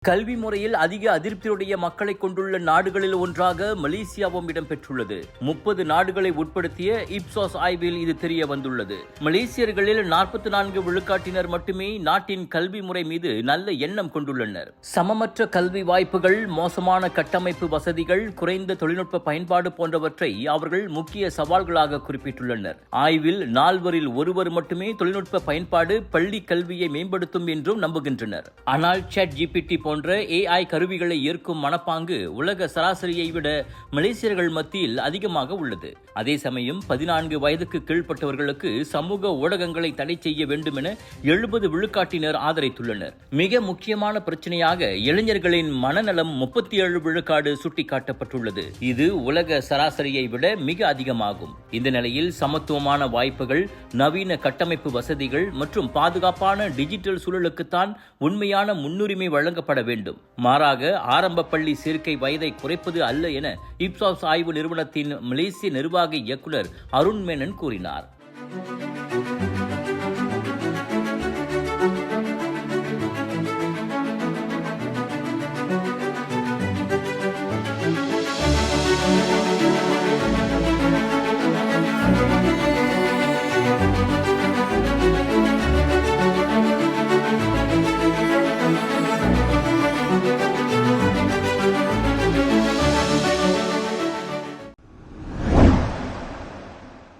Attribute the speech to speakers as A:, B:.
A: கல்வி முறையில் அதிக அதிருப்தியுடைய மக்களை கொண்டுள்ள நாடுகளில் ஒன்றாக மலேசியாவும் இடம்பெற்றுள்ளது. 30 நாடுகளை உட்படுத்திய இப்சாஸ் ஆய்வில் இது தெரிய வந்துள்ளது. மலேசியர்களில் 44 விழுக்காட்டினர் மட்டுமே நாட்டின் கல்வி முறை மீது நல்ல எண்ணம் கொண்டுள்ளனர். சமமற்ற கல்வி வாய்ப்புகள், மோசமான கட்டமைப்பு வசதிகள், குறைந்த தொழில்நுட்ப பயன்பாடு போன்றவற்றை அவர்கள் முக்கிய சவால்களாக குறிப்பிட்டுள்ளனர். ஆய்வில் 4வரில் 1 மட்டுமே தொழில்நுட்ப பயன்பாடு பள்ளி கல்வியை மேம்படுத்தும் என்றும் நம்புகின்றனர். ஆனால் ChatGPT போன்ற AI கருவிகளை ஏற்கும் மனப்பாங்கு உலக சராசரியை விட மலேசியர்கள் மத்தியில் அதிகமாக உள்ளது. அதே சமயம் 14 வயதுக்கு கீழ்ப்பட்டவர்களுக்கு சமூக ஊடகங்களை தடை செய்ய வேண்டும் என 70 விழுக்காட்டினர் ஆதரித்துள்ளனர். மிக முக்கியமான பிரச்சனையாக இளைஞர்களின் மனநலம் 37 விழுக்காடு சுட்டிக்காட்டப்பட்டுள்ளது. இது உலக சராசரியை விட மிக அதிகமாகும். இந்த நிலையில் சமத்துவமான வாய்ப்புகள், நவீன கட்டமைப்பு வசதிகள் மற்றும் பாதுகாப்பான டிஜிட்டல் சூழலுக்குத்தான் உண்மையான முன்னுரிமை வழங்கப்பட வேண்டும். மாறாக ஆரம்ப பள்ளி சேர்க்கை வயதை குறைப்பது அல்ல என இப்சாஸ் ஆய்வு நிறுவனத்தின் மலேசிய நிர்வாக இயக்குனர் அருண் மேனன் கூறினார்.